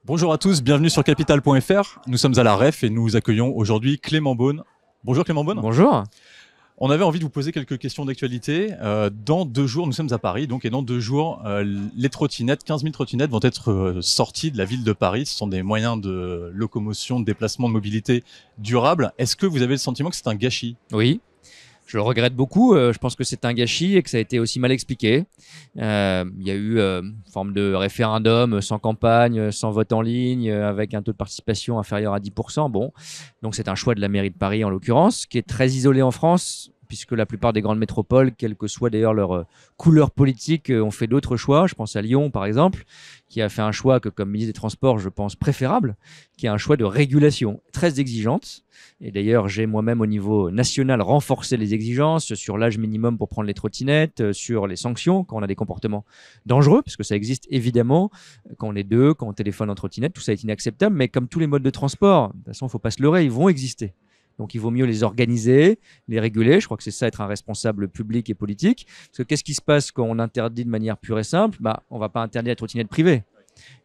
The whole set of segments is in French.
Bonjour à tous, bienvenue sur capital.fr. Nous sommes à la REF et nous accueillons aujourd'hui Clément Beaune. Bonjour Clément Beaune. Bonjour. On avait envie de vous poser quelques questions d'actualité. Dans 2 jours, nous sommes à Paris, et dans 2 jours, les trottinettes, 15 000 trottinettes vont être sorties de la ville de Paris. Ce sont des moyens de locomotion, de déplacement, de mobilité durable. Est-ce que vous avez le sentiment que c'est un gâchis ? Oui, je le regrette beaucoup. Je pense que c'est un gâchis et que ça a été aussi mal expliqué. Il y a eu une forme de référendum sans campagne, sans vote en ligne, avec un taux de participation inférieur à 10%. Bon, donc c'est un choix de la mairie de Paris en l'occurrence, qui est très isolé en France, puisque la plupart des grandes métropoles, quelle que soit d'ailleurs leur couleur politique, ont fait d'autres choix. Je pense à Lyon, par exemple, qui a fait un choix que, comme ministre des Transports, je pense préférable, qui est un choix de régulation très exigeante. Et d'ailleurs, j'ai moi-même au niveau national renforcé les exigences sur l'âge minimum pour prendre les trottinettes, sur les sanctions quand on a des comportements dangereux, parce que ça existe évidemment quand on est deux, quand on téléphone en trottinette, tout ça est inacceptable. Mais comme tous les modes de transport, de toute façon, il ne faut pas se leurrer, ils vont exister. Donc, il vaut mieux les organiser, les réguler. Je crois que c'est ça, être un responsable public et politique. Parce que qu'est-ce qui se passe quand on interdit de manière pure et simple ? On ne va pas interdire la trottinette privée.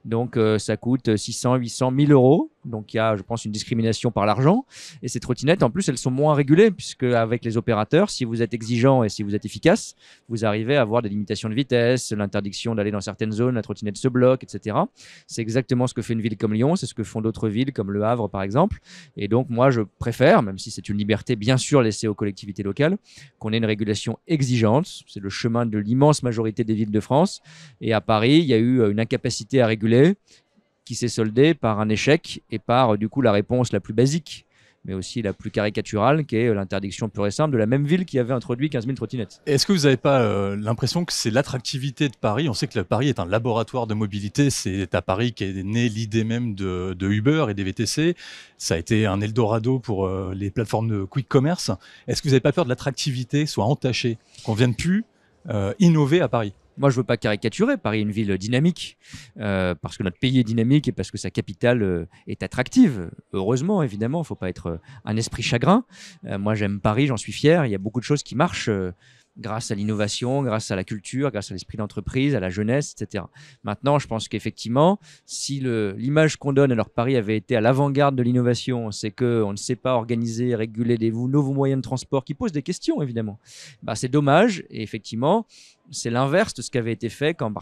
Donc, ça coûte 600, 800, 1000 euros. Donc, il y a, je pense, une discrimination par l'argent. Et ces trottinettes, en plus, elles sont moins régulées, puisque avec les opérateurs, si vous êtes exigeant et si vous êtes efficace, vous arrivez à avoir des limitations de vitesse, l'interdiction d'aller dans certaines zones, la trottinette se bloque, etc. C'est exactement ce que fait une ville comme Lyon, c'est ce que font d'autres villes comme Le Havre, par exemple. Et donc, moi, je préfère, même si c'est une liberté bien sûr laissée aux collectivités locales, qu'on ait une régulation exigeante. C'est le chemin de l'immense majorité des villes de France. Et à Paris, il y a eu une incapacité à réguler qui s'est soldée par un échec et par du coup la réponse la plus basique, mais aussi la plus caricaturale, qui est l'interdiction pure et simple de la même ville qui avait introduit 15 000 trottinettes. Est-ce que vous n'avez pas l'impression que c'est l'attractivité de Paris ? On sait que Paris est un laboratoire de mobilité. C'est à Paris qu'est née l'idée même de Uber et des VTC. Ça a été un Eldorado pour les plateformes de quick commerce. Est-ce que vous n'avez pas peur de l'attractivité soit entachée, qu'on ne vienne plus innover à Paris ? Moi, je ne veux pas caricaturer. Paris est une ville dynamique, parce que notre pays est dynamique et parce que sa capitale est attractive. Heureusement, évidemment, il ne faut pas être un esprit chagrin. Moi, j'aime Paris, j'en suis fier. Il y a beaucoup de choses qui marchent grâce à l'innovation, grâce à la culture, grâce à l'esprit d'entreprise, à la jeunesse, etc. Maintenant, je pense qu'effectivement, si l'image qu'on donne alors que Paris avait été à l'avant-garde de l'innovation, c'est qu'on ne sait pas organiser, réguler des nouveaux moyens de transport qui posent des questions, évidemment. C'est dommage. Et effectivement, c'est l'inverse de ce qui avait été fait quand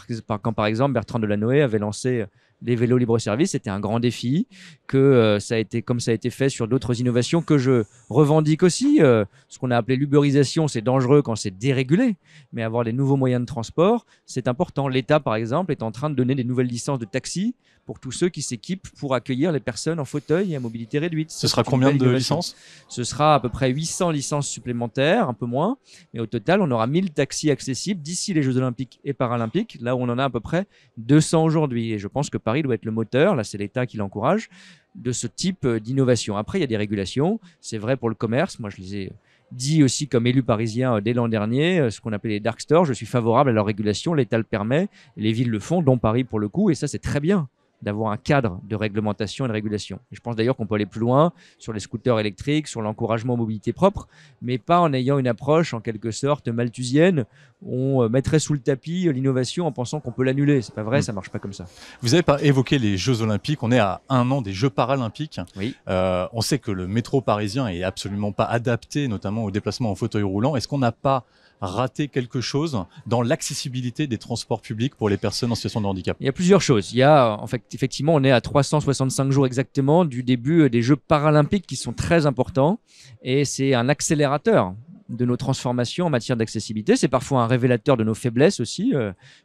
par exemple, Bertrand Delanoë avait lancé les vélos libre-service. C'était un grand défi, que ça a été comme ça a été fait sur d'autres innovations que je revendique aussi. Ce qu'on a appelé l'uberisation, c'est dangereux quand c'est dérégulé, mais avoir des nouveaux moyens de transport, c'est important. L'État, par exemple, est en train de donner des nouvelles licences de taxi pour tous ceux qui s'équipent pour accueillir les personnes en fauteuil et à mobilité réduite. Ce sera combien de licences ? Ce sera à peu près 800 licences supplémentaires, un peu moins. Mais au total, on aura 1000 taxis accessibles d'ici les Jeux Olympiques et Paralympiques, là où on en a à peu près 200 aujourd'hui. Et je pense que Paris doit être le moteur, là c'est l'État qui l'encourage, de ce type d'innovation. Après, il y a des régulations. C'est vrai pour le commerce. Moi, je les ai dit aussi comme élu parisien dès l'an dernier, ce qu'on appelait les dark stores. Je suis favorable à leur régulation. L'État le permet. Les villes le font, dont Paris pour le coup. Et ça, c'est très bien d'avoir un cadre de réglementation et de régulation. Et je pense d'ailleurs qu'on peut aller plus loin sur les scooters électriques, sur l'encouragement aux mobilités propres, mais pas en ayant une approche en quelque sorte malthusienne. On mettrait sous le tapis l'innovation en pensant qu'on peut l'annuler. C'est pas vrai, ça marche pas comme ça. Vous avez évoqué les Jeux Olympiques. On est à 1 an des Jeux Paralympiques. Oui. On sait que le métro parisien est absolument pas adapté, notamment au déplacement en fauteuil roulant. Est-ce qu'on n'a pas raté quelque chose dans l'accessibilité des transports publics pour les personnes en situation de handicap ? Il y a plusieurs choses. Il y a, en fait, effectivement, on est à 365 jours exactement du début des Jeux Paralympiques qui sont très importants, et c'est un accélérateur de nos transformations en matière d'accessibilité. C'est parfois un révélateur de nos faiblesses aussi.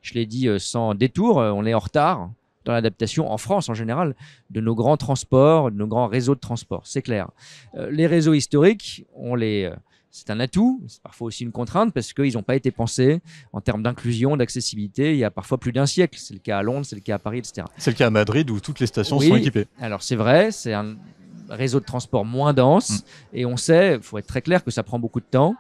Je l'ai dit sans détour, on est en retard dans l'adaptation, en France en général, de nos grands transports, de nos grands réseaux de transport. C'est clair. Les réseaux historiques, c'est un atout, c'est parfois aussi une contrainte parce qu'ils n'ont pas été pensés en termes d'inclusion, d'accessibilité il y a parfois plus d'un siècle. C'est le cas à Londres, c'est le cas à Paris, etc. C'est le cas à Madrid où toutes les stations sont équipées. Alors c'est vrai, c'est un réseau de transport moins dense et on sait, il faut être très clair, que ça prend beaucoup de temps,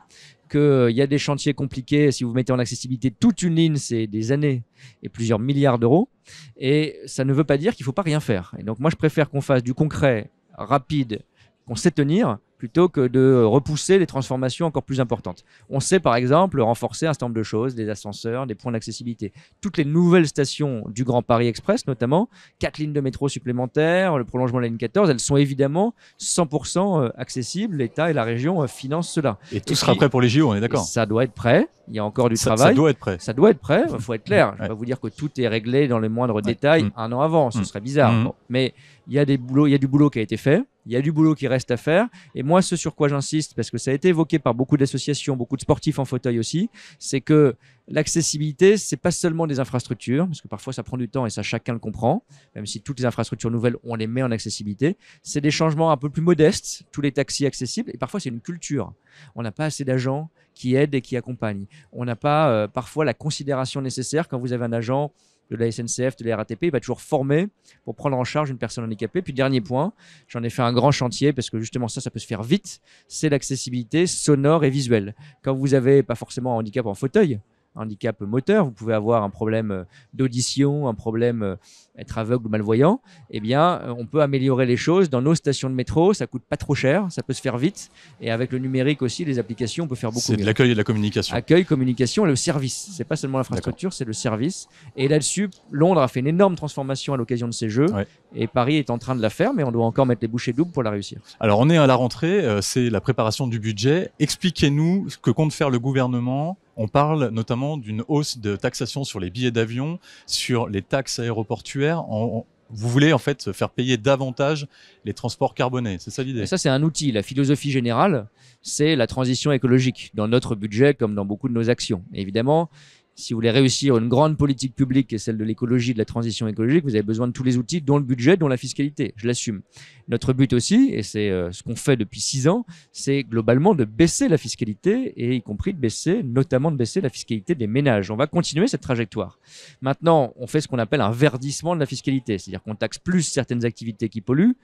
qu'il y a des chantiers compliqués. Si vous mettez en accessibilité toute une ligne, c'est des années et plusieurs milliards d'euros. Et ça ne veut pas dire qu'il ne faut pas rien faire. Et donc moi, je préfère qu'on fasse du concret, rapide, qu'on sait tenir, plutôt que de repousser les transformations encore plus importantes. On sait par exemple renforcer un certain nombre de choses, des ascenseurs, des points d'accessibilité. Toutes les nouvelles stations du Grand Paris Express notamment, 4 lignes de métro supplémentaires, le prolongement de la ligne 14, elles sont évidemment 100% accessibles. L'État et la région financent cela. Et tout sera prêt pour les JO, on est d'accord? Ça doit être prêt. Il y a encore du travail. Ça doit être prêt. Ça doit être prêt. Il faut être clair. Je ne vais pas vous dire que tout est réglé dans les moindres détails un an avant. Ce serait bizarre. Bon. Mais il y a du boulot qui a été fait. Il y a du boulot qui reste à faire. Et moi, ce sur quoi j'insiste, parce que ça a été évoqué par beaucoup d'associations, beaucoup de sportifs en fauteuil aussi, c'est que l'accessibilité, c'est pas seulement des infrastructures, parce que parfois ça prend du temps et ça chacun le comprend, même si toutes les infrastructures nouvelles, on les met en accessibilité. C'est des changements un peu plus modestes, tous les taxis accessibles, et parfois c'est une culture. On n'a pas assez d'agents qui aident et qui accompagnent. On n'a pas parfois la considération nécessaire quand vous avez un agent de la SNCF, de la RATP, il va toujours former pour prendre en charge une personne handicapée. Puis dernier point, j'en ai fait un grand chantier parce que justement ça peut se faire vite, c'est l'accessibilité sonore et visuelle. Quand vous avez pas forcément un handicap en fauteuil, un handicap moteur, vous pouvez avoir un problème d'audition, un problème être aveugle ou malvoyant, eh bien, on peut améliorer les choses dans nos stations de métro, ça coûte pas trop cher, ça peut se faire vite, et avec le numérique aussi, les applications, on peut faire beaucoup mieux. C'est de l'accueil et de la communication. Accueil, communication et le service. C'est pas seulement l'infrastructure, c'est le service. Et là-dessus, Londres a fait une énorme transformation à l'occasion de ces Jeux, et Paris est en train de la faire, mais on doit encore mettre les bouchées doubles pour la réussir. Alors, on est à la rentrée, c'est la préparation du budget. Expliquez-nous ce que compte faire le gouvernement. On parle notamment d'une hausse de taxation sur les billets d'avion, sur les taxes aéroportuaires. Vous voulez en fait faire payer davantage les transports carbonés, c'est ça l'idée? Ça, c'est un outil. La philosophie générale, c'est la transition écologique dans notre budget comme dans beaucoup de nos actions. Et évidemment, si vous voulez réussir une grande politique publique qui est celle de l'écologie, de la transition écologique, vous avez besoin de tous les outils, dont le budget, dont la fiscalité. Je l'assume. Notre but aussi, et c'est ce qu'on fait depuis 6 ans, c'est globalement de baisser la fiscalité et y compris notamment de baisser la fiscalité des ménages. On va continuer cette trajectoire. Maintenant, on fait ce qu'on appelle un verdissement de la fiscalité, c'est-à-dire qu'on taxe plus certaines activités qui polluent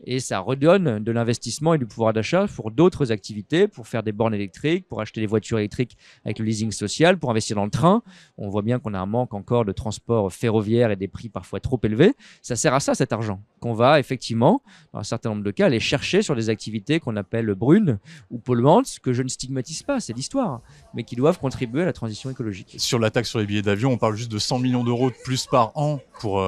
et ça redonne de l'investissement et du pouvoir d'achat pour d'autres activités, pour faire des bornes électriques, pour acheter des voitures électriques avec le leasing social, pour investir dans le train. On voit bien qu'on a un manque encore de transport ferroviaire et des prix parfois trop élevés. Ça sert à ça, cet argent, qu'on va effectivement, dans un certain nombre de cas, aller chercher sur des activités qu'on appelle brunes ou polluantes, que je ne stigmatise pas, c'est l'histoire, mais qui doivent contribuer à la transition écologique. Sur la taxe sur les billets d'avion, on parle juste de 100 millions d'euros de plus par an pour...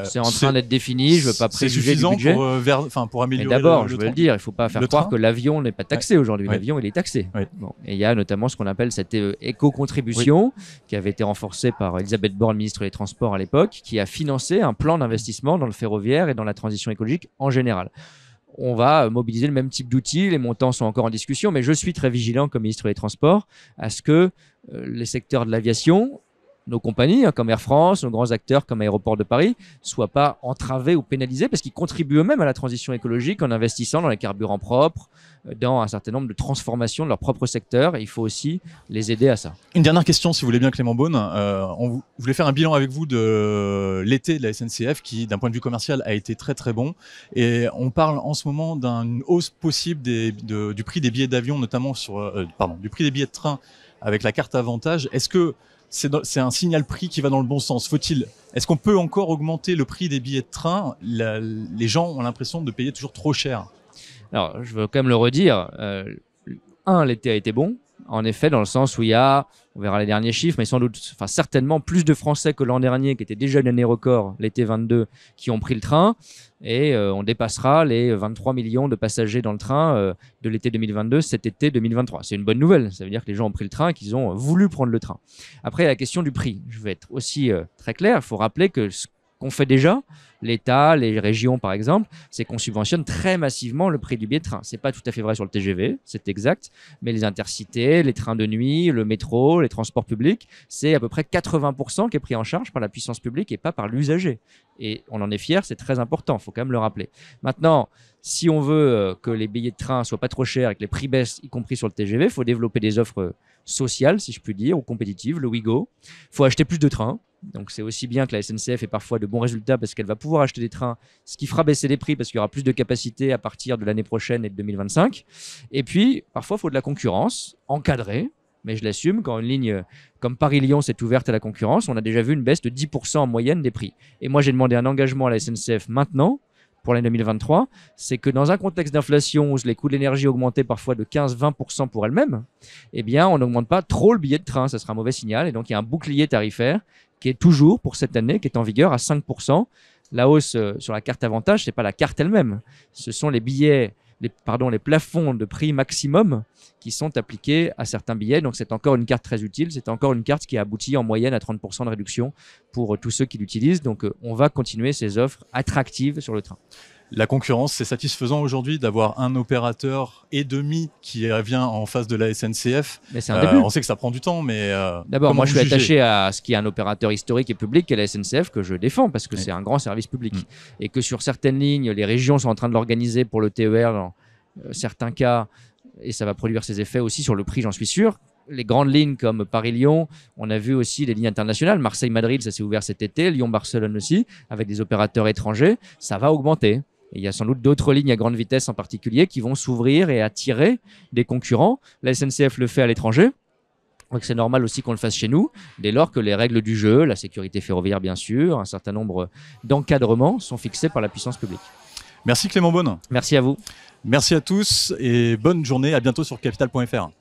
c'est en train d'être défini, je ne veux pas préjuger du budget. C'est suffisant pour améliorer mais d'abord, je veux le dire, il ne faut pas faire croire que l'avion n'est pas taxé aujourd'hui. Ouais. L'avion, il est taxé. Ouais. Bon. Et il y a notamment ce qu'on appelle cette éco-contribution qui avait été renforcée par Elisabeth Borne, ministre des Transports à l'époque, qui a financé un plan d'investissement dans le ferroviaire et dans la transition écologique en général. On va mobiliser le même type d'outils, les montants sont encore en discussion, mais je suis très vigilant comme ministre des Transports à ce que les secteurs de l'aviation, nos compagnies comme Air France, nos grands acteurs comme Aéroports de Paris, soient pas entravés ou pénalisés parce qu'ils contribuent eux-mêmes à la transition écologique en investissant dans les carburants propres, dans un certain nombre de transformations de leur propre secteur. Et il faut aussi les aider à ça. Une dernière question, si vous voulez bien, Clément Beaune. On voulait faire un bilan avec vous de l'été de la SNCF qui, d'un point de vue commercial, a été très très bon. Et on parle en ce moment d'une hausse possible du prix des billets d'avion, notamment du prix des billets de train avec la carte avantage. Est-ce que c'est un signal prix qui va dans le bon sens? Est-ce qu'on peut encore augmenter le prix des billets de train? Les gens ont l'impression de payer toujours trop cher. Alors, je veux quand même le redire. L'été a été bon. En effet, dans le sens où il y a, on verra les derniers chiffres, mais certainement plus de Français que l'an dernier, qui était déjà une année record, l'été 22, qui ont pris le train. Et on dépassera les 23 millions de passagers dans le train de l'été 2022 cet été 2023. C'est une bonne nouvelle. Ça veut dire que les gens ont pris le train et qu'ils ont voulu prendre le train. Après, il y a la question du prix. Je vais être aussi très clair. Il faut rappeler que ce qu'on fait déjà, l'État, les régions par exemple, c'est qu'on subventionne très massivement le prix du billet de train. C'est pas tout à fait vrai sur le TGV, c'est exact, mais les intercités, les trains de nuit, le métro, les transports publics, c'est à peu près 80% qui est pris en charge par la puissance publique et pas par l'usager. Et on en est fier, c'est très important, il faut quand même le rappeler. Maintenant, si on veut que les billets de train soient pas trop chers et que les prix baissent, y compris sur le TGV, il faut développer des offres sociales, si je puis dire, ou compétitives, le Ouigo. Il faut acheter plus de trains. Donc c'est aussi bien que la SNCF ait parfois de bons résultats parce qu'elle va pouvoir acheter des trains, ce qui fera baisser les prix parce qu'il y aura plus de capacité à partir de l'année prochaine et de 2025. Et puis, parfois, il faut de la concurrence encadrée. Mais je l'assume, quand une ligne comme Paris-Lyon s'est ouverte à la concurrence, on a déjà vu une baisse de 10% en moyenne des prix. Et moi, j'ai demandé un engagement à la SNCF maintenant pour l'année 2023, c'est que dans un contexte d'inflation où les coûts de l'énergie augmentaient parfois de 15-20% pour elles-mêmes, eh bien, on n'augmente pas trop le billet de train. Ça sera un mauvais signal. Et donc, il y a un bouclier tarifaire qui est toujours, pour cette année, qui est en vigueur à 5%. La hausse sur la carte avantage, ce n'est pas la carte elle-même. Ce sont les billets, les plafonds de prix maximum qui sont appliqués à certains billets. Donc, c'est encore une carte très utile. C'est encore une carte qui aboutit en moyenne à 30% de réduction pour tous ceux qui l'utilisent. Donc, on va continuer ces offres attractives sur le train. La concurrence, c'est satisfaisant aujourd'hui d'avoir un opérateur et demi qui vient en face de la SNCF. Mais c'est un début. On sait que ça prend du temps, mais d'abord, moi, je suis attaché à ce qui est un opérateur historique et public, qui est la SNCF, que je défends parce que c'est un grand service public. Et que sur certaines lignes, les régions sont en train de l'organiser pour le TER dans certains cas, et ça va produire ses effets aussi sur le prix, j'en suis sûr. Les grandes lignes comme Paris-Lyon, on a vu aussi les lignes internationales. Marseille-Madrid, ça s'est ouvert cet été. Lyon-Barcelone aussi, avec des opérateurs étrangers. Ça va augmenter. Et il y a sans doute d'autres lignes à grande vitesse en particulier qui vont s'ouvrir et attirer des concurrents. La SNCF le fait à l'étranger. Donc c'est normal aussi qu'on le fasse chez nous, dès lors que les règles du jeu, la sécurité ferroviaire bien sûr, un certain nombre d'encadrements sont fixés par la puissance publique. Merci Clément Beaune. Merci à vous. Merci à tous et bonne journée. À bientôt sur capital.fr.